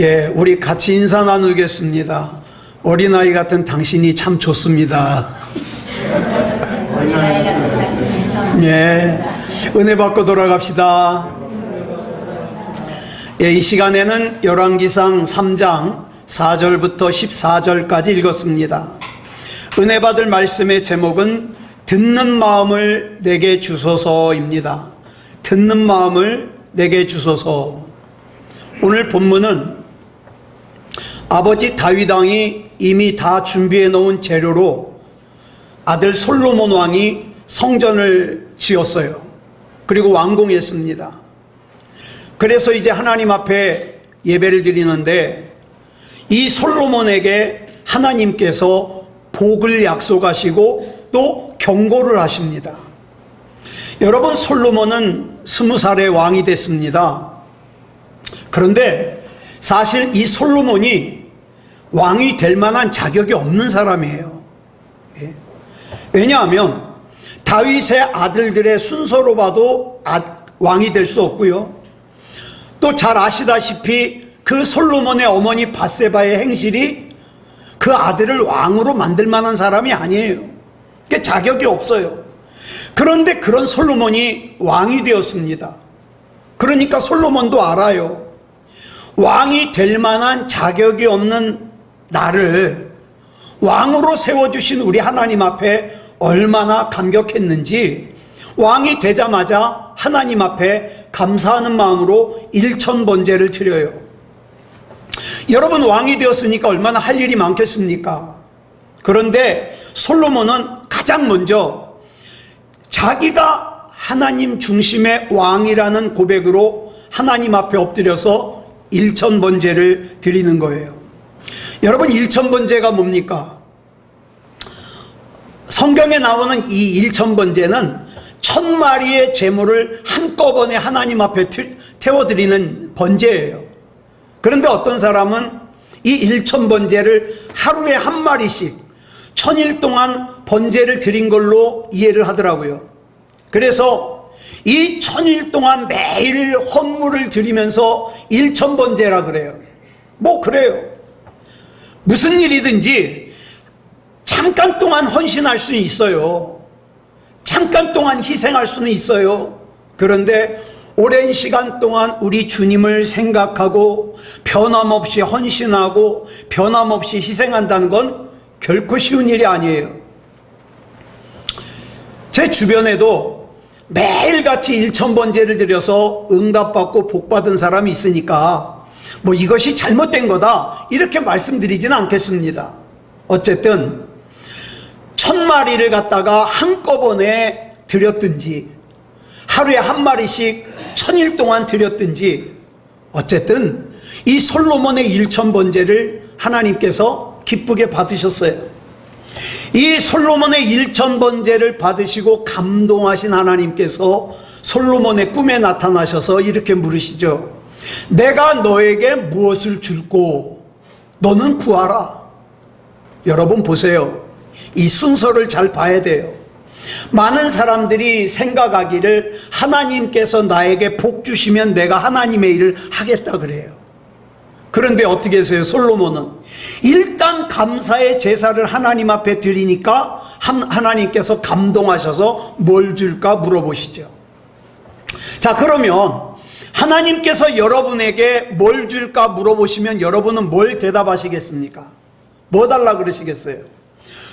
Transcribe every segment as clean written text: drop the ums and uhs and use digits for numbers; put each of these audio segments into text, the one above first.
예, 우리 같이 인사 나누겠습니다. 어린아이 같은 당신이 참 좋습니다. 어린아이 같은 당신이 참 예, 은혜 받고 돌아갑시다. 예, 이 시간에는 열왕기상 3장 4절부터 14절까지 읽었습니다. 은혜 받을 말씀의 제목은 듣는 마음을 내게 주소서입니다. 듣는 마음을 내게 주소서. 오늘 본문은 아버지 다윗 왕이 이미 다 준비해 놓은 재료로 아들 솔로몬 왕이 성전을 지었어요. 그리고 완공했습니다. 그래서 이제 하나님 앞에 예배를 드리는데 이 솔로몬에게 하나님께서 복을 약속하시고 또 경고를 하십니다. 여러분, 솔로몬은 20살의 왕이 됐습니다. 그런데 사실 이 솔로몬이 왕이 될 만한 자격이 없는 사람이에요. 왜냐하면 다윗의 아들들의 순서로 봐도 왕이 될 수 없고요. 또 잘 아시다시피 그 솔로몬의 어머니 밧세바의 행실이 그 아들을 왕으로 만들 만한 사람이 아니에요. 그러니까 자격이 없어요. 그런데 그런 솔로몬이 왕이 되었습니다. 그러니까 솔로몬도 알아요. 왕이 될 만한 자격이 없는 나를 왕으로 세워주신 우리 하나님 앞에 얼마나 감격했는지 왕이 되자마자 하나님 앞에 감사하는 마음으로 일천번제를 드려요. 여러분, 왕이 되었으니까 얼마나 할 일이 많겠습니까? 그런데 솔로몬은 가장 먼저 자기가 하나님 중심의 왕이라는 고백으로 하나님 앞에 엎드려서 일천번제를 드리는 거예요. 여러분, 일천번제가 뭡니까? 성경에 나오는 이 일천번제는 1000마리의 제물을 한꺼번에 하나님 앞에 태워드리는 번제예요. 그런데 어떤 사람은 이 일천번제를 하루에 한 마리씩 1000일 동안 번제를 드린 걸로 이해를 하더라고요. 그래서 이 1000일 동안 매일 헌물을 드리면서 일천번제라 그래요. 뭐 그래요. 무슨 일이든지 잠깐 동안 헌신할 수는 있어요. 잠깐 동안 희생할 수는 있어요. 그런데 오랜 시간 동안 우리 주님을 생각하고 변함없이 헌신하고 변함없이 희생한다는 건 결코 쉬운 일이 아니에요. 제 주변에도 매일같이 일천번제를 드려서 응답받고 복받은 사람이 있으니까 뭐 이것이 잘못된 거다 이렇게 말씀드리지는 않겠습니다. 어쨌든 1000마리를 갖다가 한꺼번에 드렸든지 하루에 한 마리씩 1000일 동안 드렸든지 어쨌든 이 솔로몬의 일천번제를 하나님께서 기쁘게 받으셨어요. 이 솔로몬의 일천번제를 받으시고 감동하신 하나님께서 솔로몬의 꿈에 나타나셔서 이렇게 물으시죠. 내가 너에게 무엇을 줄고 너는 구하라. 여러분 보세요. 이 순서를 잘 봐야 돼요. 많은 사람들이 생각하기를 하나님께서 나에게 복 주시면 내가 하나님의 일을 하겠다 그래요. 그런데 어떻게 했어요? 솔로몬은 일단 감사의 제사를 하나님 앞에 드리니까 하나님께서 감동하셔서 뭘 줄까 물어보시죠. 자, 그러면 하나님께서 여러분에게 뭘 줄까 물어보시면 여러분은 뭘 대답하시겠습니까? 뭐 달라 그러시겠어요?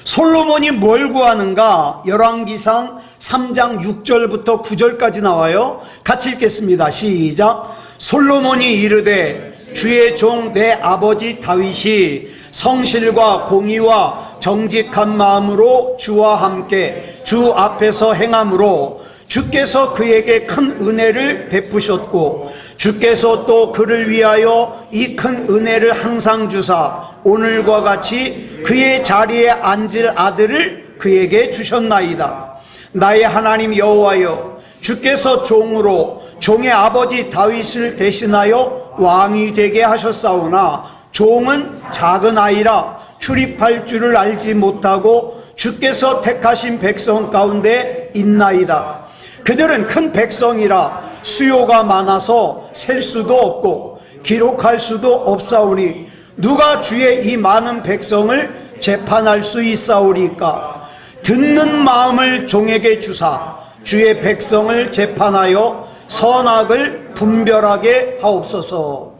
솔로몬이 뭘 구하는가? 열왕기상 3장 6절부터 9절까지 나와요. 같이 읽겠습니다. 시작. 솔로몬이 이르되 주의 종 내 아버지 다윗이 성실과 공의와 정직한 마음으로 주와 함께 주 앞에서 행함으로 주께서 그에게 큰 은혜를 베푸셨고 주께서 또 그를 위하여 이 큰 은혜를 항상 주사 오늘과 같이 그의 자리에 앉을 아들을 그에게 주셨나이다. 나의 하나님 여호와여, 주께서 종으로 종의 아버지 다윗을 대신하여 왕이 되게 하셨사오나 종은 작은 아이라 출입할 줄을 알지 못하고 주께서 택하신 백성 가운데 있나이다. 그들은 큰 백성이라 수요가 많아서 셀 수도 없고 기록할 수도 없사오니 누가 주의 이 많은 백성을 재판할 수 있사오리까? 듣는 마음을 종에게 주사 주의 백성을 재판하여 선악을 분별하게 하옵소서.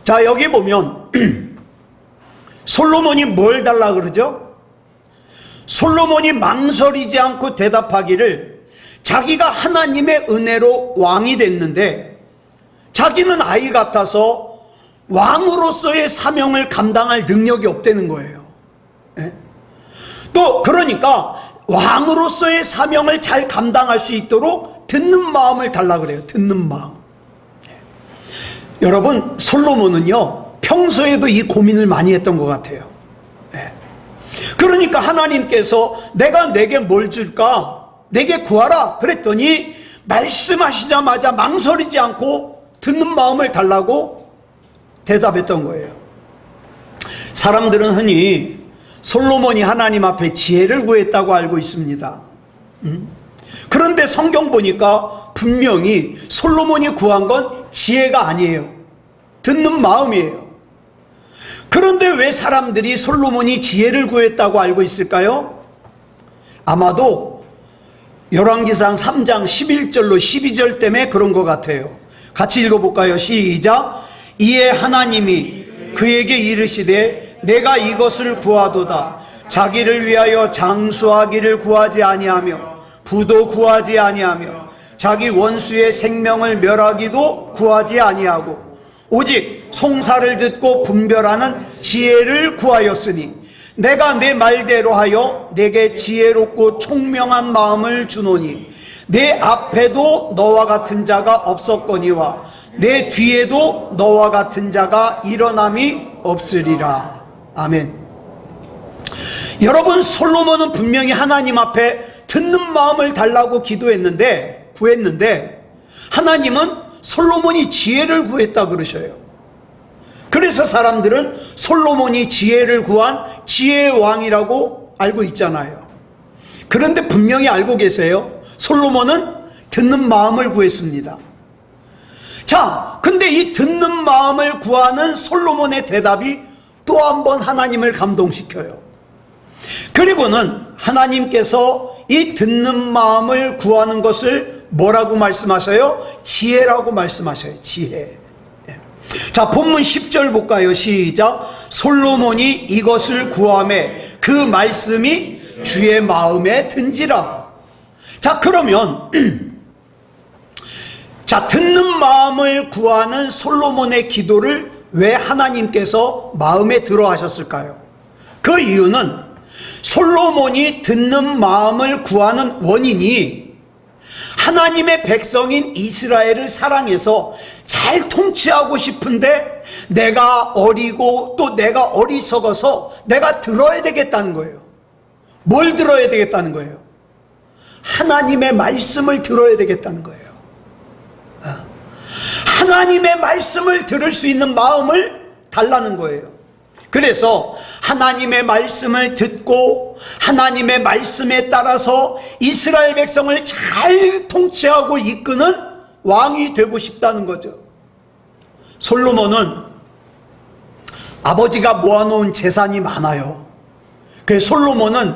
자, 여기 보면 솔로몬이 뭘 달라 그러죠? 솔로몬이 망설이지 않고 대답하기를 자기가 하나님의 은혜로 왕이 됐는데 자기는 아이 같아서 왕으로서의 사명을 감당할 능력이 없다는 거예요. 또 그러니까 왕으로서의 사명을 잘 감당할 수 있도록 듣는 마음을 달라 그래요. 듣는 마음. 여러분, 솔로몬은요 평소에도 이 고민을 많이 했던 것 같아요. 그러니까 하나님께서 내가 내게 뭘 줄까? 내게 구하라 그랬더니 말씀하시자마자 망설이지 않고 듣는 마음을 달라고 대답했던 거예요. 사람들은 흔히 솔로몬이 하나님 앞에 지혜를 구했다고 알고 있습니다. 그런데 성경 보니까 분명히 솔로몬이 구한 건 지혜가 아니에요. 듣는 마음이에요. 그런데 왜 사람들이 솔로몬이 지혜를 구했다고 알고 있을까요? 아마도 열왕기상 3장 11절로 12절 때문에 그런 것 같아요. 같이 읽어볼까요? 시작. 이에 하나님이 그에게 이르시되 내가 이것을 구하도다. 자기를 위하여 장수하기를 구하지 아니하며 부도 구하지 아니하며 자기 원수의 생명을 멸하기도 구하지 아니하고 오직 송사를 듣고 분별하는 지혜를 구하였으니 내가 내 말대로 하여 내게 지혜롭고 총명한 마음을 주노니 내 앞에도 너와 같은 자가 없었거니와 내 뒤에도 너와 같은 자가 일어남이 없으리라. 아멘. 여러분, 솔로몬은 분명히 하나님 앞에 듣는 마음을 달라고 구했는데 하나님은 솔로몬이 지혜를 구했다 그러셔요. 그래서 사람들은 솔로몬이 지혜를 구한 지혜의 왕이라고 알고 있잖아요. 그런데 분명히 알고 계세요. 솔로몬은 듣는 마음을 구했습니다. 자, 근데 이 듣는 마음을 구하는 솔로몬의 대답이 또 한 번 하나님을 감동시켜요. 그리고는 하나님께서 이 듣는 마음을 구하는 것을 뭐라고 말씀하셔요? 지혜라고 말씀하셔요. 지혜. 자, 본문 10절 볼까요? 시작. 솔로몬이 이것을 구하매 그 말씀이 주의 마음에 든지라. 자, 그러면 자, 듣는 마음을 구하는 솔로몬의 기도를 왜 하나님께서 마음에 들어 하셨을까요? 그 이유는 솔로몬이 듣는 마음을 구하는 원인이 하나님의 백성인 이스라엘을 사랑해서 잘 통치하고 싶은데 내가 어리고 또 내가 어리석어서 내가 들어야 되겠다는 거예요. 뭘 들어야 되겠다는 거예요? 하나님의 말씀을 들어야 되겠다는 거예요. 하나님의 말씀을 들을 수 있는 마음을 달라는 거예요. 그래서 하나님의 말씀을 듣고 하나님의 말씀에 따라서 이스라엘 백성을 잘 통치하고 이끄는 왕이 되고 싶다는 거죠. 솔로몬은 아버지가 모아놓은 재산이 많아요. 그래서 솔로몬은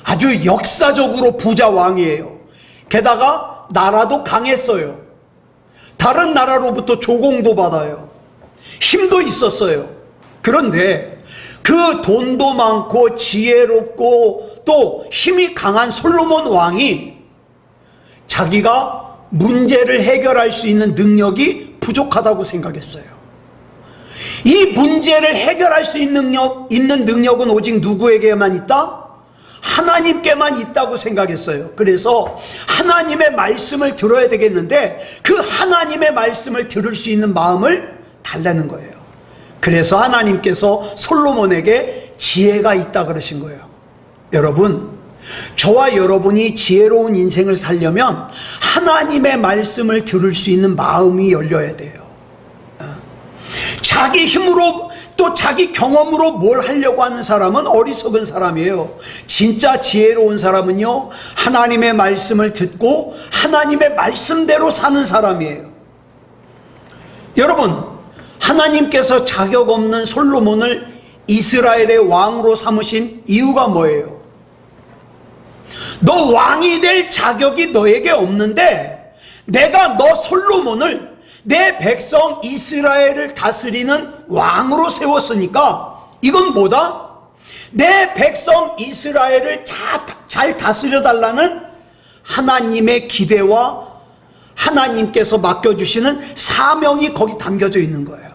아주 역사적으로 부자 왕이에요. 게다가 나라도 강했어요. 다른 나라로부터 조공도 받아요. 힘도 있었어요. 그런데 그 돈도 많고 지혜롭고 또 힘이 강한 솔로몬 왕이 자기가 문제를 해결할 수 있는 능력이 부족하다고 생각했어요. 이 문제를 해결할 수 있는 능력은 오직 누구에게만 있다? 하나님께만 있다고 생각했어요. 그래서 하나님의 말씀을 들어야 되겠는데 그 하나님의 말씀을 들을 수 있는 마음을 달라는 거예요. 그래서 하나님께서 솔로몬에게 지혜가 있다 그러신 거예요. 여러분, 저와 여러분이 지혜로운 인생을 살려면 하나님의 말씀을 들을 수 있는 마음이 열려야 돼요. 자기 힘으로 또 자기 경험으로 뭘 하려고 하는 사람은 어리석은 사람이에요. 진짜 지혜로운 사람은요, 하나님의 말씀을 듣고 하나님의 말씀대로 사는 사람이에요. 여러분, 하나님께서 자격 없는 솔로몬을 이스라엘의 왕으로 삼으신 이유가 뭐예요? 너 왕이 될 자격이 너에게 없는데 내가 너 솔로몬을 내 백성 이스라엘을 다스리는 왕으로 세웠으니까 이건 뭐다? 내 백성 이스라엘을 잘 다스려달라는 하나님의 기대와 하나님께서 맡겨주시는 사명이 거기 담겨져 있는 거예요.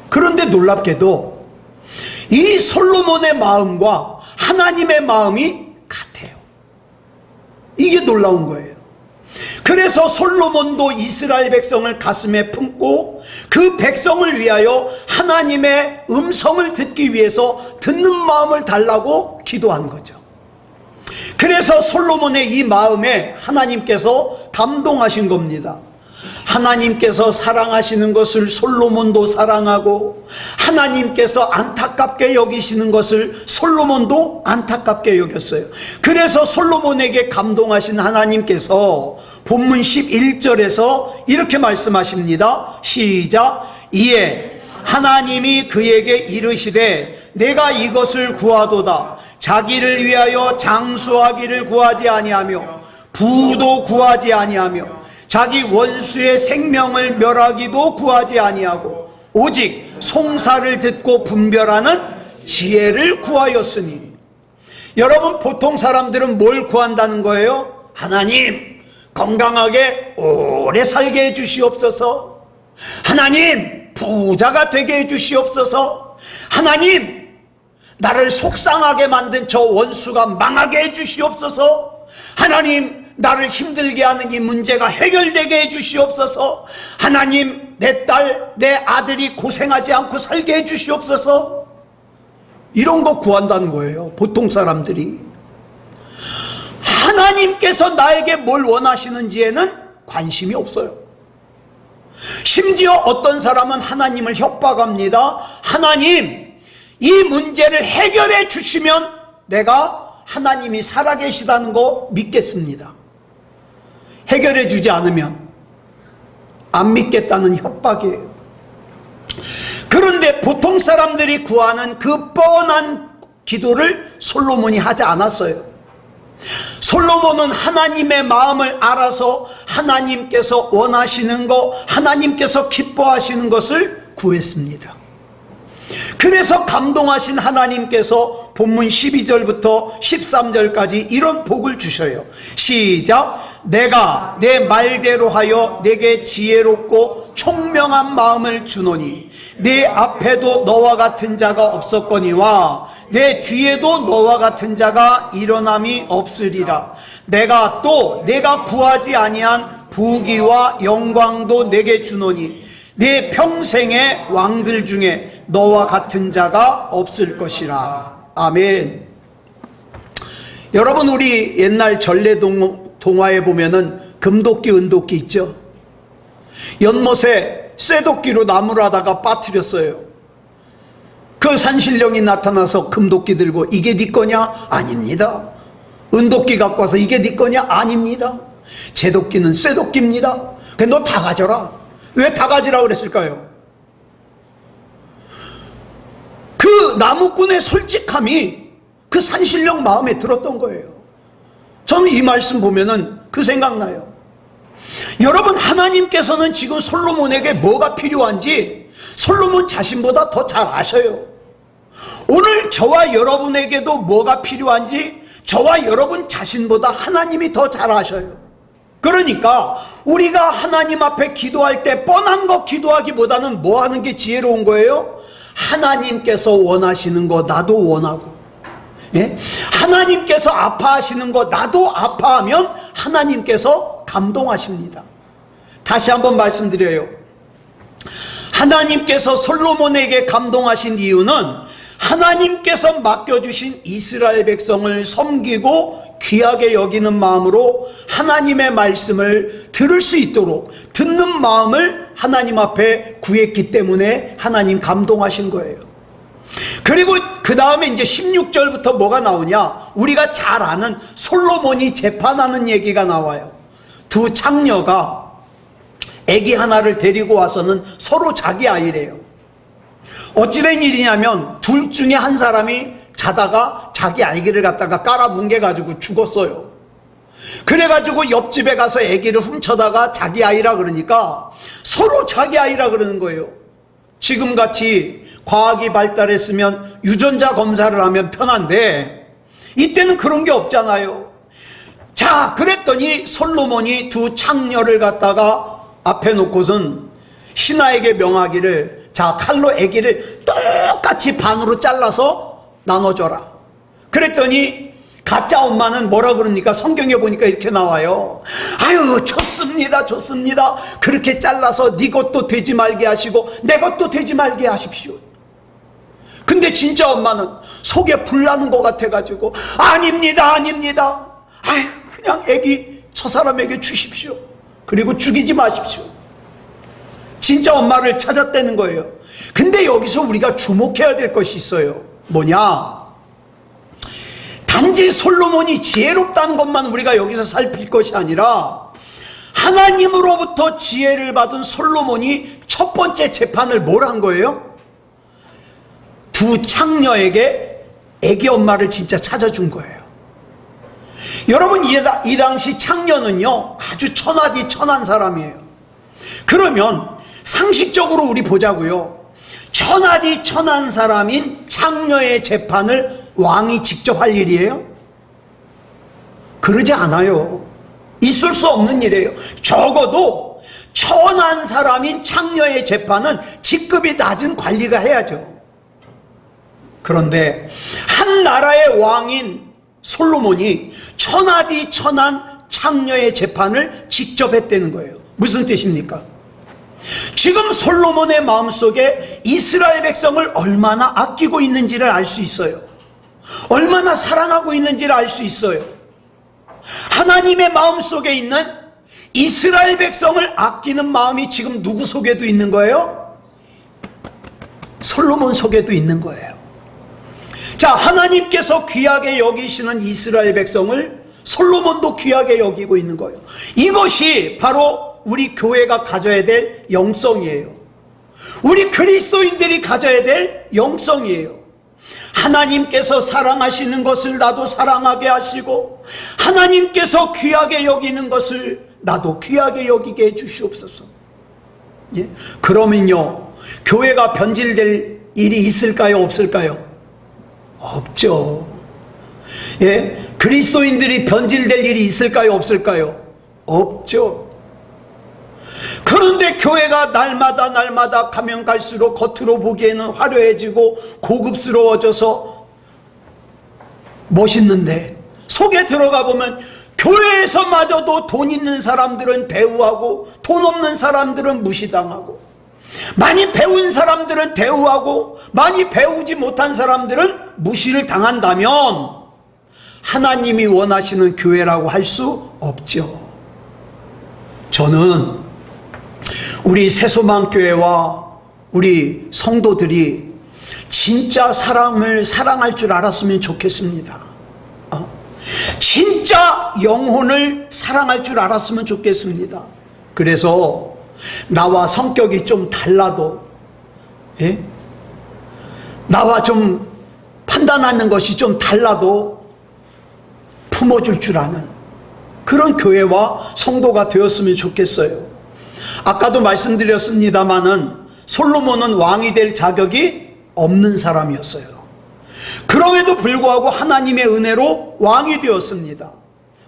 그런데 놀랍게도 이 솔로몬의 마음과 하나님의 마음이 같아요. 이게 놀라운 거예요. 그래서 솔로몬도 이스라엘 백성을 가슴에 품고 그 백성을 위하여 하나님의 음성을 듣기 위해서 듣는 마음을 달라고 기도한 거죠. 그래서 솔로몬의 이 마음에 하나님께서 감동하신 겁니다. 하나님께서 사랑하시는 것을 솔로몬도 사랑하고 하나님께서 안타깝게 여기시는 것을 솔로몬도 안타깝게 여겼어요. 그래서 솔로몬에게 감동하신 하나님께서 본문 11절에서 이렇게 말씀하십니다. 시작. 이에 하나님이 그에게 이르시되 내가 이것을 구하도다. 자기를 위하여 장수하기를 구하지 아니하며 부도 구하지 아니하며 자기 원수의 생명을 멸하기도 구하지 아니하고 오직 송사를 듣고 분별하는 지혜를 구하였으니. 여러분, 보통 사람들은 뭘 구한다는 거예요? 하나님, 건강하게 오래 살게 해주시옵소서. 하나님, 부자가 되게 해주시옵소서. 하나님, 나를 속상하게 만든 저 원수가 망하게 해주시옵소서. 하나님, 나를 힘들게 하는 이 문제가 해결되게 해주시옵소서. 하나님, 내 딸, 내 아들이 고생하지 않고 살게 해주시옵소서. 이런 거 구한다는 거예요, 보통 사람들이. 하나님께서 나에게 뭘 원하시는지에는 관심이 없어요. 심지어 어떤 사람은 하나님을 협박합니다. 하나님, 이 문제를 해결해 주시면 내가 하나님이 살아계시다는 거 믿겠습니다. 해결해 주지 않으면 안 믿겠다는 협박이에요. 그런데 보통 사람들이 구하는 그 뻔한 기도를 솔로몬이 하지 않았어요. 솔로몬은 하나님의 마음을 알아서 하나님께서 원하시는 것, 하나님께서 기뻐하시는 것을 구했습니다. 그래서 감동하신 하나님께서 본문 12절부터 13절까지 이런 복을 주셔요. 시작. 내가 내 말대로 하여 내게 지혜롭고 총명한 마음을 주노니 내 앞에도 너와 같은 자가 없었거니와 내 뒤에도 너와 같은 자가 일어남이 없으리라. 내가 또 내가 구하지 아니한 부귀와 영광도 내게 주노니 내 평생의 왕들 중에 너와 같은 자가 없을 것이라. 아멘. 여러분, 우리 옛날 전래 동화에 보면은 금도끼, 은도끼 있죠. 연못에 쇠도끼로 나무를 하다가 빠뜨렸어요. 그 산신령이 나타나서 금도끼 들고 이게 네 거냐? 아닙니다. 은도끼 갖고 와서 이게 네 거냐? 아닙니다. 제 도끼는 쇠도끼입니다. 그래, 너 다 가져라. 왜 다 가지라고 그랬을까요? 그 나무꾼의 솔직함이 그 산신령 마음에 들었던 거예요. 저는 이 말씀 보면은 그 생각나요. 여러분, 하나님께서는 지금 솔로몬에게 뭐가 필요한지 솔로몬 자신보다 더 잘 아셔요. 오늘 저와 여러분에게도 뭐가 필요한지 저와 여러분 자신보다 하나님이 더 잘 아셔요. 그러니까 우리가 하나님 앞에 기도할 때 뻔한 거 기도하기보다는 뭐 하는 게 지혜로운 거예요? 하나님께서 원하시는 거 나도 원하고, 예? 하나님께서 아파하시는 거 나도 아파하면 하나님께서 감동하십니다. 다시 한번 말씀드려요. 하나님께서 솔로몬에게 감동하신 이유는 하나님께서 맡겨주신 이스라엘 백성을 섬기고 귀하게 여기는 마음으로 하나님의 말씀을 들을 수 있도록 듣는 마음을 하나님 앞에 구했기 때문에 하나님 감동하신 거예요. 그리고 그 다음에 이제 16절부터 뭐가 나오냐? 우리가 잘 아는 솔로몬이 재판하는 얘기가 나와요. 두 창녀가 아기 하나를 데리고 와서는 서로 자기 아이래요. 어찌된 일이냐면 둘 중에 한 사람이 자다가 자기 아기를 갖다가 깔아뭉개가지고 죽었어요. 그래가지고 옆집에 가서 아기를 훔쳐다가 자기 아이라 그러니까 서로 자기 아이라 그러는 거예요. 지금같이 과학이 발달했으면 유전자 검사를 하면 편한데 이때는 그런 게 없잖아요. 자, 그랬더니 솔로몬이 두 창녀를 갖다가 앞에 놓고선 신하에게 명하기를, 자, 칼로 아기를 똑같이 반으로 잘라서 나눠줘라. 그랬더니 가짜 엄마는 뭐라 그럽니까? 성경에 보니까 이렇게 나와요. 아유, 좋습니다, 좋습니다. 그렇게 잘라서 네 것도 되지 말게 하시고 내 것도 되지 말게 하십시오. 근데 진짜 엄마는 속에 불나는 것 같아가지고 아닙니다, 아닙니다. 아유, 그냥 아기 저 사람에게 주십시오. 그리고 죽이지 마십시오. 진짜 엄마를 찾았다는 거예요. 근데 여기서 우리가 주목해야 될 것이 있어요. 뭐냐? 단지 솔로몬이 지혜롭다는 것만 우리가 여기서 살필 것이 아니라 하나님으로부터 지혜를 받은 솔로몬이 첫 번째 재판을 뭘 한 거예요? 두 창녀에게 아기 엄마를 진짜 찾아준 거예요. 여러분, 이 당시 창녀는요 아주 천하디 천한 사람이에요. 그러면 상식적으로 우리 보자고요. 천하디 천한 사람인 창녀의 재판을 왕이 직접 할 일이에요? 그러지 않아요. 있을 수 없는 일이에요. 적어도 천한 사람인 창녀의 재판은 직급이 낮은 관리가 해야죠. 그런데 한 나라의 왕인 솔로몬이 천하디 천한 창녀의 재판을 직접 했다는 거예요. 무슨 뜻입니까? 지금 솔로몬의 마음속에 이스라엘 백성을 얼마나 아끼고 있는지를 알 수 있어요. 얼마나 사랑하고 있는지를 알 수 있어요. 하나님의 마음속에 있는 이스라엘 백성을 아끼는 마음이 지금 누구 속에도 있는 거예요? 솔로몬 속에도 있는 거예요. 자, 하나님께서 귀하게 여기시는 이스라엘 백성을 솔로몬도 귀하게 여기고 있는 거예요. 이것이 바로 우리 교회가 가져야 될 영성이에요. 우리 그리스도인들이 가져야 될 영성이에요. 하나님께서 사랑하시는 것을 나도 사랑하게 하시고 하나님께서 귀하게 여기는 것을 나도 귀하게 여기게 해주시옵소서. 예? 그러면요, 교회가 변질될 일이 있을까요, 없을까요? 없죠. 예? 그리스도인들이 변질될 일이 있을까요, 없을까요? 없죠. 그런데 교회가 날마다 가면 갈수록 겉으로 보기에는 화려해지고 고급스러워져서 멋있는데 속에 들어가 보면 교회에서마저도 돈 있는 사람들은 대우하고 돈 없는 사람들은 무시당하고 많이 배운 사람들은 대우하고 많이 배우지 못한 사람들은 무시를 당한다면 하나님이 원하시는 교회라고 할 수 없죠. 저는 우리 새소망교회와 우리 성도들이 진짜 사람을 사랑할 줄 알았으면 좋겠습니다. 진짜 영혼을 사랑할 줄 알았으면 좋겠습니다. 그래서 나와 성격이 좀 달라도, 예? 나와 좀 판단하는 것이 좀 달라도 품어줄 줄 아는 그런 교회와 성도가 되었으면 좋겠어요. 아까도 말씀드렸습니다마는 솔로몬은 왕이 될 자격이 없는 사람이었어요. 그럼에도 불구하고 하나님의 은혜로 왕이 되었습니다.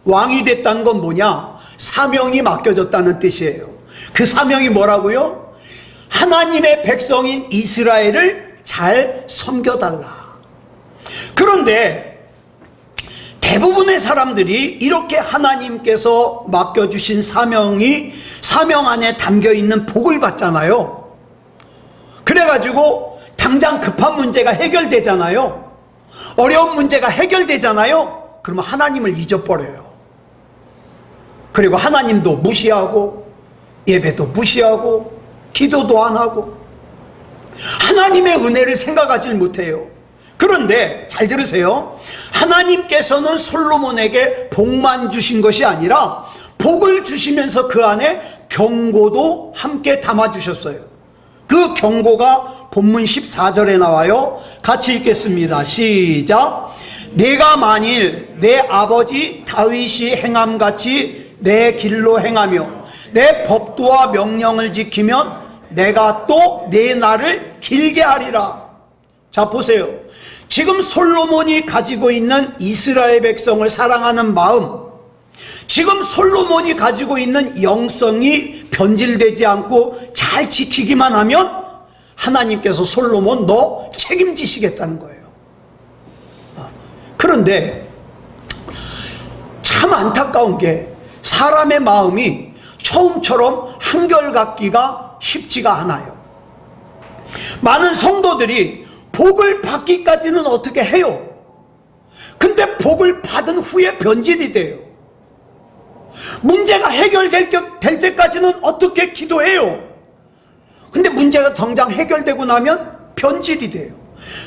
왕이 됐다는 건 뭐냐? 사명이 맡겨졌다는 뜻이에요. 그 사명이 뭐라고요? 하나님의 백성인 이스라엘을 잘 섬겨달라. 그런데 대부분의 사람들이 이렇게 하나님께서 맡겨주신 사명 안에 담겨있는 복을 받잖아요. 그래가지고 당장 급한 문제가 해결되잖아요. 어려운 문제가 해결되잖아요. 그러면 하나님을 잊어버려요. 그리고 하나님도 무시하고 예배도 무시하고 기도도 안 하고 하나님의 은혜를 생각하지 못해요. 그런데 잘 들으세요. 하나님께서는 솔로몬에게 복만 주신 것이 아니라 복을 주시면서 그 안에 경고도 함께 담아주셨어요. 그 경고가 본문 14절에 나와요. 같이 읽겠습니다. 시작. 내가 만일 내 아버지 다윗이 행함같이 내 길로 행하며 내 법도와 명령을 지키면 내가 또 내 날을 길게 하리라. 자, 보세요. 지금 솔로몬이 가지고 있는 이스라엘 백성을 사랑하는 마음, 지금 솔로몬이 가지고 있는 영성이 변질되지 않고 잘 지키기만 하면 하나님께서 솔로몬 너 책임지시겠다는 거예요. 그런데 참 안타까운 게 사람의 마음이 처음처럼 한결같기가 쉽지가 않아요. 많은 성도들이 복을 받기까지는 어떻게 해요? 근데 복을 받은 후에 변질이 돼요. 문제가 해결될 때까지는 어떻게 기도해요? 근데 문제가 당장 해결되고 나면 변질이 돼요.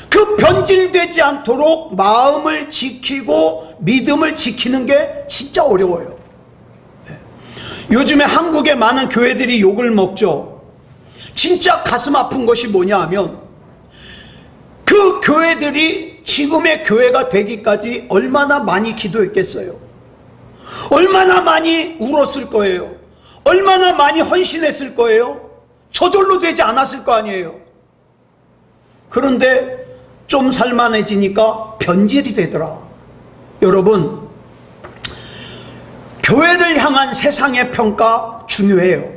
그 변질되지 않도록 마음을 지키고 믿음을 지키는 게 진짜 어려워요. 요즘에 한국의 많은 교회들이 욕을 먹죠. 진짜 가슴 아픈 것이 뭐냐 하면 그 교회들이 지금의 교회가 되기까지 얼마나 많이 기도했겠어요. 얼마나 많이 울었을 거예요. 얼마나 많이 헌신했을 거예요. 저절로 되지 않았을 거 아니에요. 그런데 좀 살만해지니까 변질이 되더라. 여러분, 교회를 향한 세상의 평가 중요해요.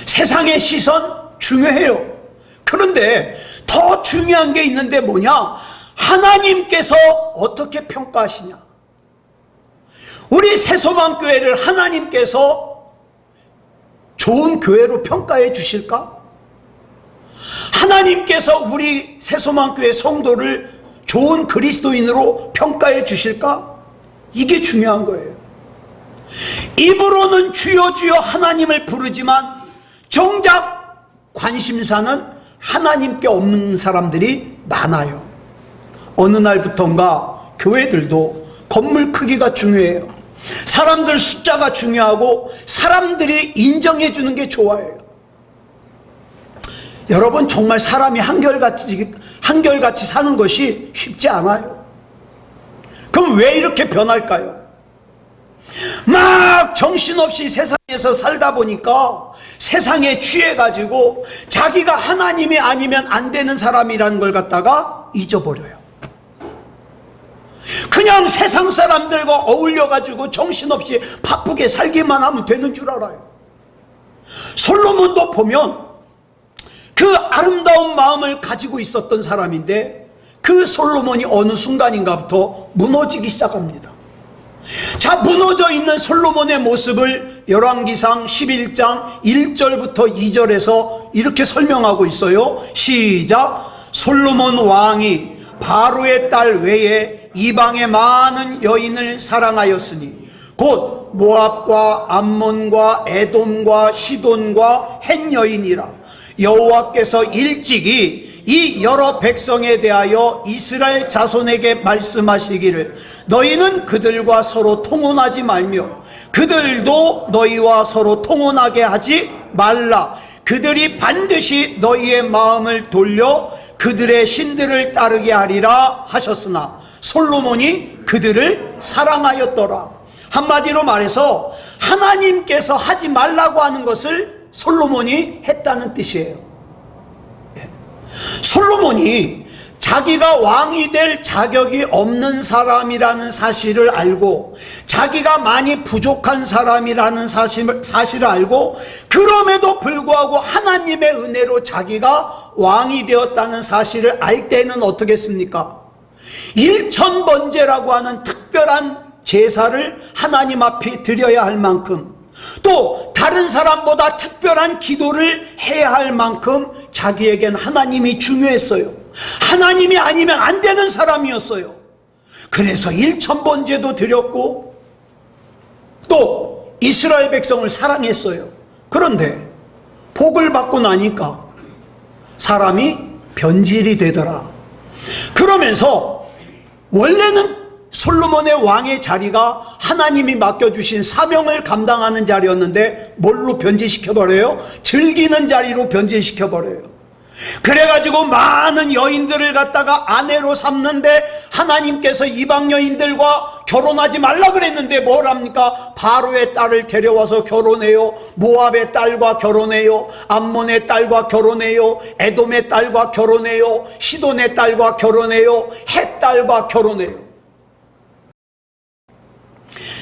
세상의 시선 중요해요. 그런데 더 중요한 게 있는데 뭐냐? 하나님께서 어떻게 평가하시냐? 우리 새소망교회를 하나님께서 좋은 교회로 평가해 주실까? 하나님께서 우리 새소망교회 성도를 좋은 그리스도인으로 평가해 주실까? 이게 중요한 거예요. 입으로는 주여 주여 하나님을 부르지만 정작 관심사는 하나님께 없는 사람들이 많아요. 어느 날부턴가 교회들도 건물 크기가 중요해요. 사람들 숫자가 중요하고 사람들이 인정해 주는 게 좋아요. 여러분, 정말 사람이 한결같이 사는 것이 쉽지 않아요. 그럼 왜 이렇게 변할까요? 막 정신없이 세상에서 살다 보니까 세상에 취해가지고 자기가 하나님이 아니면 안 되는 사람이라는 걸 갖다가 잊어버려요. 그냥 세상 사람들과 어울려가지고 정신없이 바쁘게 살기만 하면 되는 줄 알아요. 솔로몬도 보면 그 아름다운 마음을 가지고 있었던 사람인데 그 솔로몬이 어느 순간인가부터 무너지기 시작합니다. 자, 무너져 있는 솔로몬의 모습을 열왕기상 11장 1절부터 2절에서 이렇게 설명하고 있어요. 시작. 솔로몬 왕이 바로의 딸 외에 이방의 많은 여인을 사랑하였으니 곧 모압과 암몬과 에돔과 시돈과 헷 여인이라. 여호와께서 일찍이 이 여러 백성에 대하여 이스라엘 자손에게 말씀하시기를 너희는 그들과 서로 통혼하지 말며 그들도 너희와 서로 통혼하게 하지 말라. 그들이 반드시 너희의 마음을 돌려 그들의 신들을 따르게 하리라 하셨으나 솔로몬이 그들을 사랑하였더라. 한마디로 말해서 하나님께서 하지 말라고 하는 것을 솔로몬이 했다는 뜻이에요. 솔로몬이 자기가 왕이 될 자격이 없는 사람이라는 사실을 알고 자기가 많이 부족한 사람이라는 사실을 알고 그럼에도 불구하고 하나님의 은혜로 자기가 왕이 되었다는 사실을 알 때는 어떻게 했습니까? 일천번제라고 하는 특별한 제사를 하나님 앞에 드려야 할 만큼 또 다른 사람보다 특별한 기도를 해야 할 만큼 자기에겐 하나님이 중요했어요. 하나님이 아니면 안 되는 사람이었어요. 그래서 일천번제도 드렸고 또 이스라엘 백성을 사랑했어요. 그런데 복을 받고 나니까 사람이 변질이 되더라. 그러면서 원래는 솔로몬의 왕의 자리가 하나님이 맡겨주신 사명을 감당하는 자리였는데 뭘로 변질시켜버려요? 즐기는 자리로 변질시켜버려요. 그래가지고 많은 여인들을 갖다가 아내로 삼는데 하나님께서 이방 여인들과 결혼하지 말라 그랬는데 뭘 합니까? 바로의 딸을 데려와서 결혼해요. 모압의 딸과 결혼해요. 암몬의 딸과 결혼해요. 에돔의 딸과 결혼해요. 시돈의 딸과 결혼해요. 헷 딸과 결혼해요.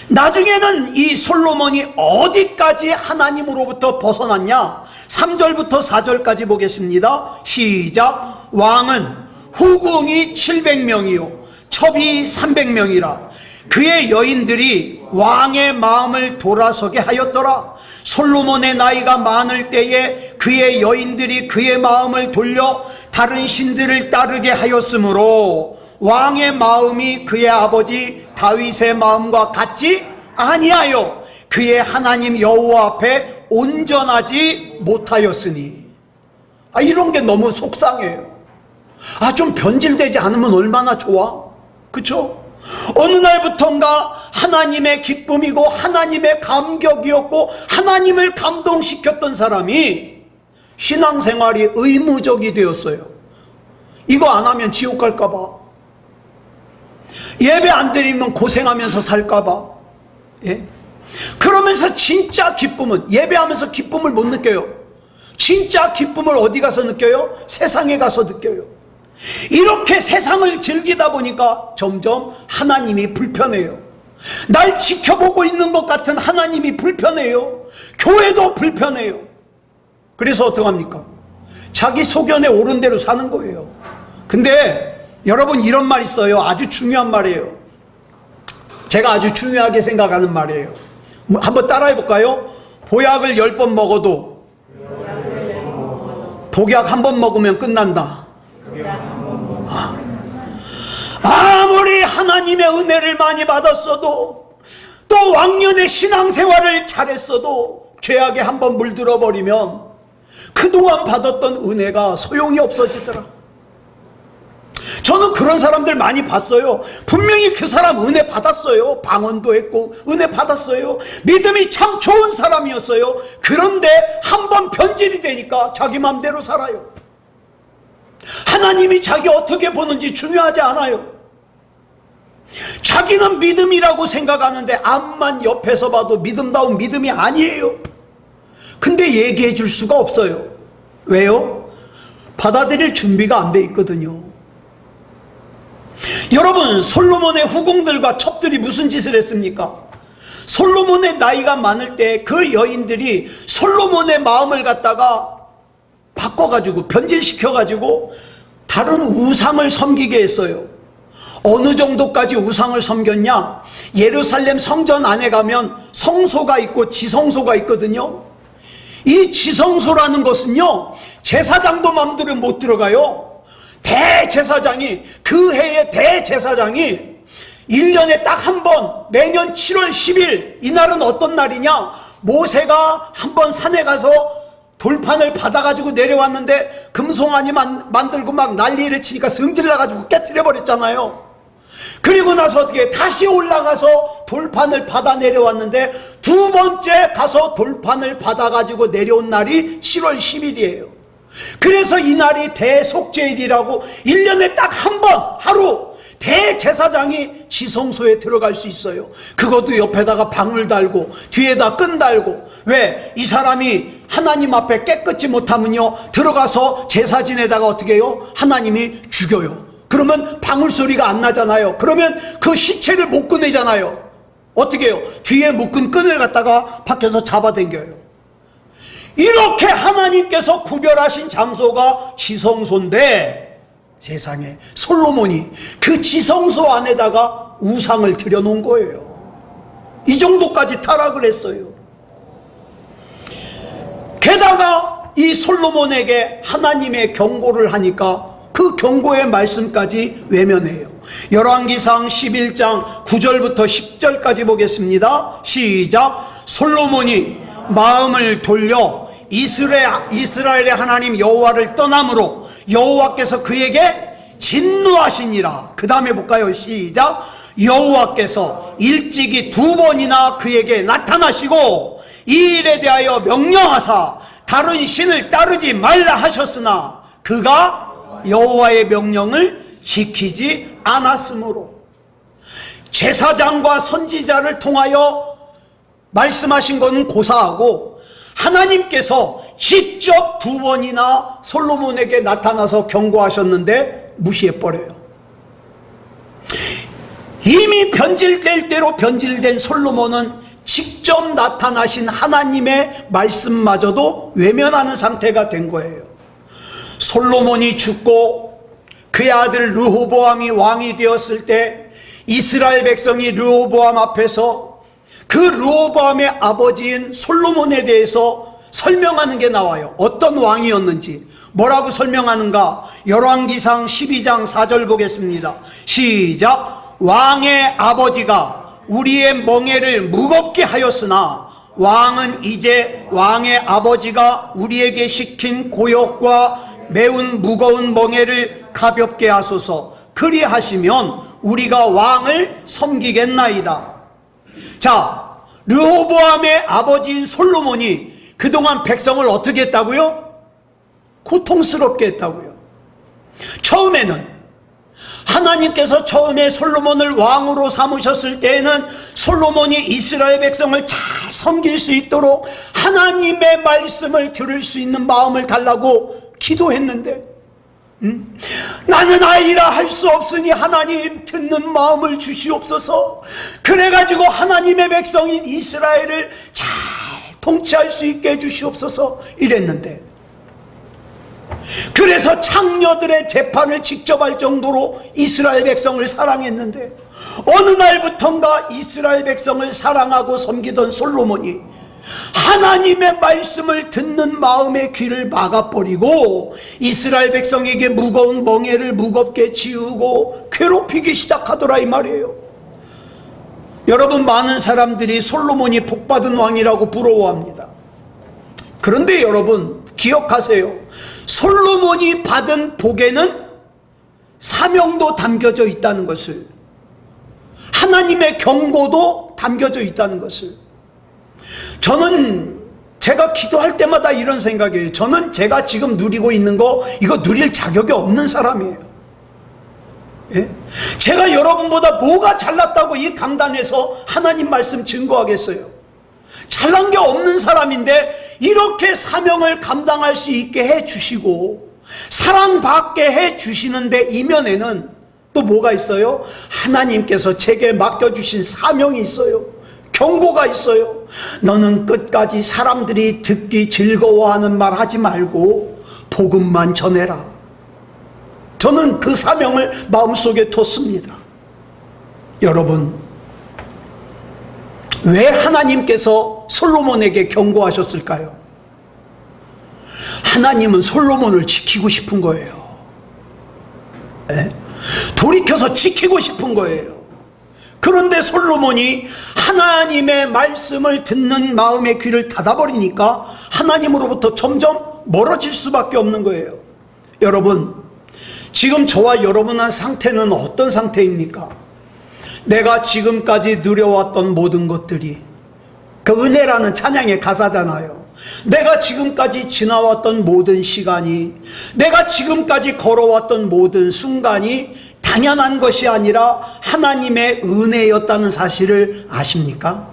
나중에는 이 솔로몬이 어디까지 하나님으로부터 벗어났냐? 3절부터 4절까지 보겠습니다. 시작. 왕은 후궁이 700명이요 첩이 300명이라 그의 여인들이 왕의 마음을 돌아서게 하였더라. 솔로몬의 나이가 많을 때에 그의 여인들이 그의 마음을 돌려 다른 신들을 따르게 하였으므로 왕의 마음이 그의 아버지 다윗의 마음과 같지 아니하여 그의 하나님 여호와 앞에 온전하지 못하였으니. 이런 게 너무 속상해요. 좀 변질되지 않으면 얼마나 좋아? 그쵸? 어느 날부턴가 하나님의 기쁨이고 하나님의 감격이었고 하나님을 감동시켰던 사람이 신앙생활이 의무적이 되었어요. 이거 안 하면 지옥 갈까봐, 예배 안 드리면 고생하면서 살까봐. 예? 그러면서 진짜 기쁨은, 예배하면서 기쁨을 못 느껴요. 진짜 기쁨을 어디 가서 느껴요? 세상에 가서 느껴요. 이렇게 세상을 즐기다 보니까 점점 하나님이 불편해요. 날 지켜보고 있는 것 같은 하나님이 불편해요. 교회도 불편해요. 그래서 어떡합니까? 자기 소견에 옳은 대로 사는 거예요. 근데 여러분, 이런 말 있어요. 아주 중요한 말이에요. 제가 아주 중요하게 생각하는 말이에요. 한번 따라해 볼까요? 보약을 10번 먹어도 독약 한 번 먹으면 끝난다. 아무리 하나님의 은혜를 많이 받았어도, 또 왕년의 신앙생활을 잘했어도 죄악에 한 번 물들어 버리면 그동안 받았던 은혜가 소용이 없어지더라. 저는 그런 사람들 많이 봤어요. 분명히 그 사람 은혜 받았어요. 방언도 했고 은혜 받았어요. 믿음이 참 좋은 사람이었어요. 그런데 한번 변질이 되니까 자기 마음대로 살아요. 하나님이 자기 어떻게 보는지 중요하지 않아요. 자기는 믿음이라고 생각하는데 앞만 옆에서 봐도 믿음다운 믿음이 아니에요. 근데 얘기해 줄 수가 없어요. 왜요? 받아들일 준비가 안 돼 있거든요. 여러분, 솔로몬의 후궁들과 첩들이 무슨 짓을 했습니까? 솔로몬의 나이가 많을 때 그 여인들이 솔로몬의 마음을 갖다가 바꿔가지고 변질시켜가지고 다른 우상을 섬기게 했어요. 어느 정도까지 우상을 섬겼냐? 예루살렘 성전 안에 가면 성소가 있고 지성소가 있거든요. 이 지성소라는 것은요, 제사장도 마음대로 못 들어가요. 대제사장이, 그 해의 대제사장이 1년에 딱 한 번, 매년 7월 10일, 이날은 어떤 날이냐? 모세가 한 번 산에 가서 돌판을 받아가지고 내려왔는데 금송아지 만들고 막 난리를 치니까 성질 나가지고 깨트려 버렸잖아요. 그리고 나서 어떻게 다시 올라가서 돌판을 받아 내려왔는데 두 번째 가서 돌판을 받아가지고 내려온 날이 7월 10일이에요. 그래서 이 날이 대속죄일이라고 1년에 딱 한 번 하루 대제사장이 지성소에 들어갈 수 있어요. 그것도 옆에다가 방울 달고 뒤에다 끈 달고. 왜? 이 사람이 하나님 앞에 깨끗이 못하면요, 들어가서 제사 지내다가 어떻게 해요? 하나님이 죽여요. 그러면 방울 소리가 안 나잖아요. 그러면 그 시체를 못 꺼내잖아요. 어떻게 해요? 뒤에 묶은 끈을 갖다가 밖에서 잡아당겨요. 이렇게 하나님께서 구별하신 장소가 지성소인데, 세상에 솔로몬이 그 지성소 안에다가 우상을 들여놓은 거예요. 이 정도까지 타락을 했어요. 게다가 이 솔로몬에게 하나님의 경고를 하니까 그 경고의 말씀까지 외면해요. 열왕기상 11장 9절부터 10절까지 보겠습니다. 시작. 솔로몬이 마음을 돌려 이스라엘의 하나님 여호와를 떠남으로 여호와께서 그에게 진노하시니라. 그 다음에 볼까요? 시작. 여호와께서 일찍이 2번이나 그에게 나타나시고 이 일에 대하여 명령하사 다른 신을 따르지 말라 하셨으나 그가 여호와의 명령을 지키지 않았으므로, 제사장과 선지자를 통하여 말씀하신 것은 고사하고 하나님께서 직접 2번이나 솔로몬에게 나타나서 경고하셨는데 무시해버려요. 이미 변질될 대로 변질된 솔로몬은 직접 나타나신 하나님의 말씀마저도 외면하는 상태가 된 거예요. 솔로몬이 죽고 그의 아들 르호보암이 왕이 되었을 때 이스라엘 백성이 르호보암 앞에서 그 르호보암의 아버지인 솔로몬에 대해서 설명하는 게 나와요. 어떤 왕이었는지. 뭐라고 설명하는가? 열왕기상 12장 4절 보겠습니다. 시작. 왕의 아버지가 우리의 멍에를 무겁게 하였으나 왕은 이제 왕의 아버지가 우리에게 시킨 고역과 매운 무거운 멍에를 가볍게 하소서. 그리하시면 우리가 왕을 섬기겠나이다. 자, 르호보암의 아버지인 솔로몬이 그동안 백성을 어떻게 했다고요? 고통스럽게 했다고요. 처음에는 하나님께서 처음에 솔로몬을 왕으로 삼으셨을 때에는 솔로몬이 이스라엘 백성을 잘 섬길 수 있도록 하나님의 말씀을 들을 수 있는 마음을 달라고 기도했는데, 나는 아이라 할 수 없으니 하나님 듣는 마음을 주시옵소서. 그래가지고 하나님의 백성인 이스라엘을 잘 통치할 수 있게 해주시옵소서 이랬는데, 그래서 창녀들의 재판을 직접 할 정도로 이스라엘 백성을 사랑했는데, 어느 날부턴가 이스라엘 백성을 사랑하고 섬기던 솔로몬이 하나님의 말씀을 듣는 마음의 귀를 막아버리고 이스라엘 백성에게 무거운 멍에를 무겁게 지우고 괴롭히기 시작하더라 이 말이에요. 여러분, 많은 사람들이 솔로몬이 복받은 왕이라고 부러워합니다. 그런데 여러분 기억하세요. 솔로몬이 받은 복에는 사명도 담겨져 있다는 것을, 하나님의 경고도 담겨져 있다는 것을, 저는 제가 기도할 때마다 이런 생각이에요. 저는 제가 지금 누리고 있는 거 이거 누릴 자격이 없는 사람이에요. 예? 제가 여러분보다 뭐가 잘났다고 이 강단에서 하나님 말씀 증거하겠어요? 잘난 게 없는 사람인데 이렇게 사명을 감당할 수 있게 해주시고 사랑받게 해주시는데 이면에는 또 뭐가 있어요? 하나님께서 제게 맡겨주신 사명이 있어요. 경고가 있어요. 너는 끝까지 사람들이 듣기 즐거워하는 말 하지 말고 복음만 전해라. 저는 그 사명을 마음속에 뒀습니다. 여러분, 왜 하나님께서 솔로몬에게 경고하셨을까요? 하나님은 솔로몬을 지키고 싶은 거예요. 에? 돌이켜서 지키고 싶은 거예요. 그런데 솔로몬이 하나님의 말씀을 듣는 마음의 귀를 닫아버리니까 하나님으로부터 점점 멀어질 수밖에 없는 거예요. 여러분, 지금 저와 여러분의 상태는 어떤 상태입니까? 내가 지금까지 누려왔던 모든 것들이, 그 은혜라는 찬양의 가사잖아요. 내가 지금까지 지나왔던 모든 시간이, 내가 지금까지 걸어왔던 모든 순간이 당연한 것이 아니라 하나님의 은혜였다는 사실을 아십니까?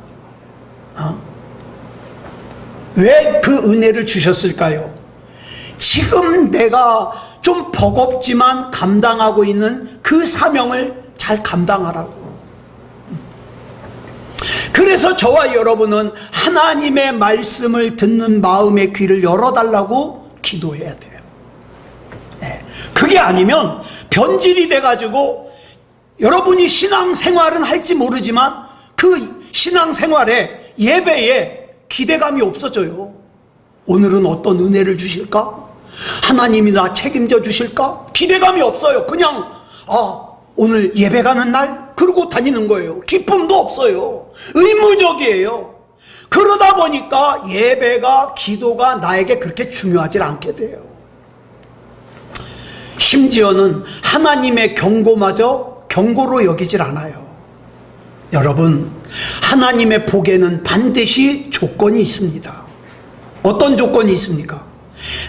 왜 그 은혜를 주셨을까요? 지금 내가 좀 버겁지만 감당하고 있는 그 사명을 잘 감당하라고. 그래서 저와 여러분은 하나님의 말씀을 듣는 마음의 귀를 열어달라고 기도해야 돼요. 그게 아니면 변질이 돼가지고 여러분이 신앙생활은 할지 모르지만 그 신앙생활에, 예배에 기대감이 없어져요. 오늘은 어떤 은혜를 주실까? 하나님이 나 책임져 주실까? 기대감이 없어요. 그냥 오늘 예배 가는 날 그러고 다니는 거예요. 기쁨도 없어요. 의무적이에요. 그러다 보니까 예배가, 기도가 나에게 그렇게 중요하지 않게 돼요. 심지어는 하나님의 경고마저 경고로 여기질 않아요. 여러분, 하나님의 복에는 반드시 조건이 있습니다. 어떤 조건이 있습니까?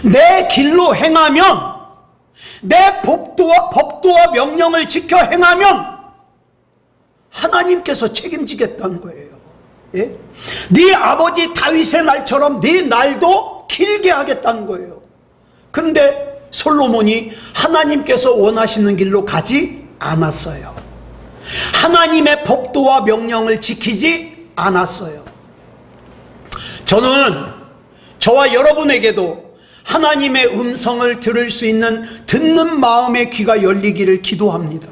내 길로 행하면, 내 법도와 명령을 지켜 행하면 하나님께서 책임지겠다는 거예요. 예? 네 아버지 다윗의 날처럼 네 날도 길게 하겠다는 거예요. 그런데 솔로몬이 하나님께서 원하시는 길로 가지 않았어요. 하나님의 법도와 명령을 지키지 않았어요. 저는 저와 여러분에게도 하나님의 음성을 들을 수 있는 듣는 마음의 귀가 열리기를 기도합니다.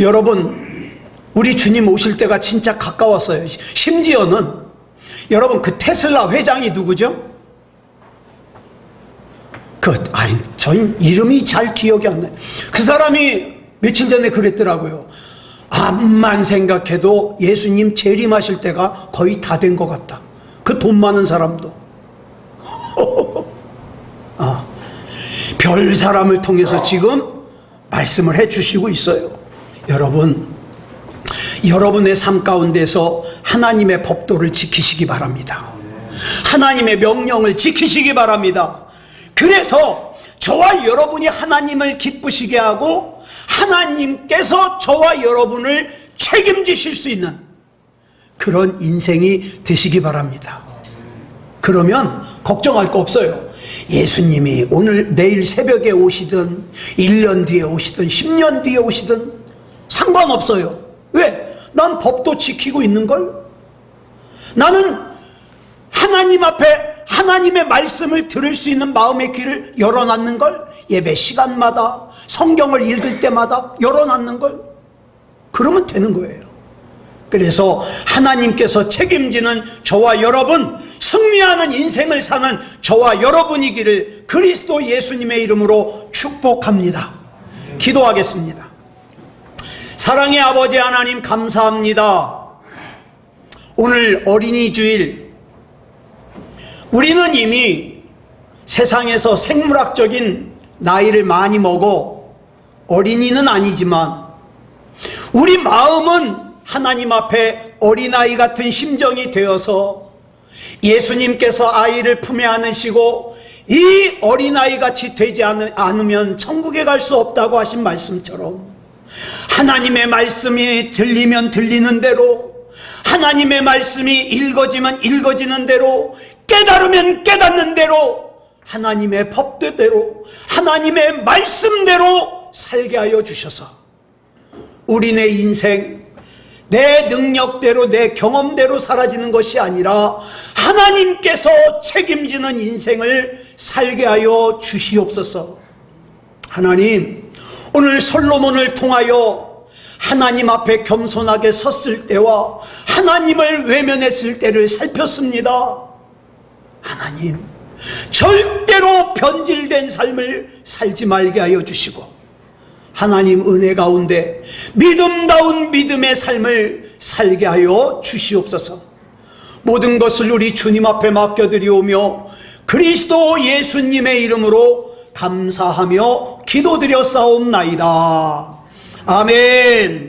여러분, 우리 주님 오실 때가 진짜 가까웠어요. 심지어는 여러분, 그 테슬라 회장이 누구죠? 전 이름이 잘 기억이 안 나요. 그 사람이 며칠 전에 그랬더라고요. 암만 생각해도 예수님 재림하실 때가 거의 다 된 것 같다. 그 돈 많은 사람도. 별 사람을 통해서 지금 말씀을 해주시고 있어요. 여러분, 여러분의 삶 가운데서 하나님의 법도를 지키시기 바랍니다. 하나님의 명령을 지키시기 바랍니다. 그래서 저와 여러분이 하나님을 기쁘시게 하고 하나님께서 저와 여러분을 책임지실 수 있는 그런 인생이 되시기 바랍니다. 그러면 걱정할 거 없어요. 예수님이 오늘 내일 새벽에 오시든 1년 뒤에 오시든 10년 뒤에 오시든 상관없어요. 왜? 난 법도 지키고 있는걸? 나는 하나님 앞에 하나님의 말씀을 들을 수 있는 마음의 귀를 열어놨는걸? 예배 시간마다 성경을 읽을 때마다 열어놨는걸? 그러면 되는 거예요. 그래서 하나님께서 책임지는 저와 여러분, 승리하는 인생을 사는 저와 여러분이기를 그리스도 예수님의 이름으로 축복합니다. 기도하겠습니다. 사랑의 아버지 하나님, 감사합니다. 오늘 어린이 주일, 우리는 이미 세상에서 생물학적인 나이를 많이 먹어 어린이는 아니지만 우리 마음은 하나님 앞에 어린아이 같은 심정이 되어서 예수님께서 아이를 품에 안으시고 이 어린아이 같이 되지 않으면 천국에 갈 수 없다고 하신 말씀처럼 하나님의 말씀이 들리면 들리는 대로, 하나님의 말씀이 읽어지면 읽어지는 대로, 깨달으면 깨닫는 대로 하나님의 법대로, 하나님의 말씀대로 살게 하여 주셔서 우리네 인생 내 능력대로 내 경험대로 사라지는 것이 아니라 하나님께서 책임지는 인생을 살게 하여 주시옵소서. 하나님, 오늘 솔로몬을 통하여 하나님 앞에 겸손하게 섰을 때와 하나님을 외면했을 때를 살폈습니다. 하나님, 절대로 변질된 삶을 살지 말게 하여 주시고 하나님 은혜 가운데 믿음다운 믿음의 삶을 살게 하여 주시옵소서. 모든 것을 우리 주님 앞에 맡겨드리오며 그리스도 예수님의 이름으로 감사하며 기도드려 싸움나이다. 아멘.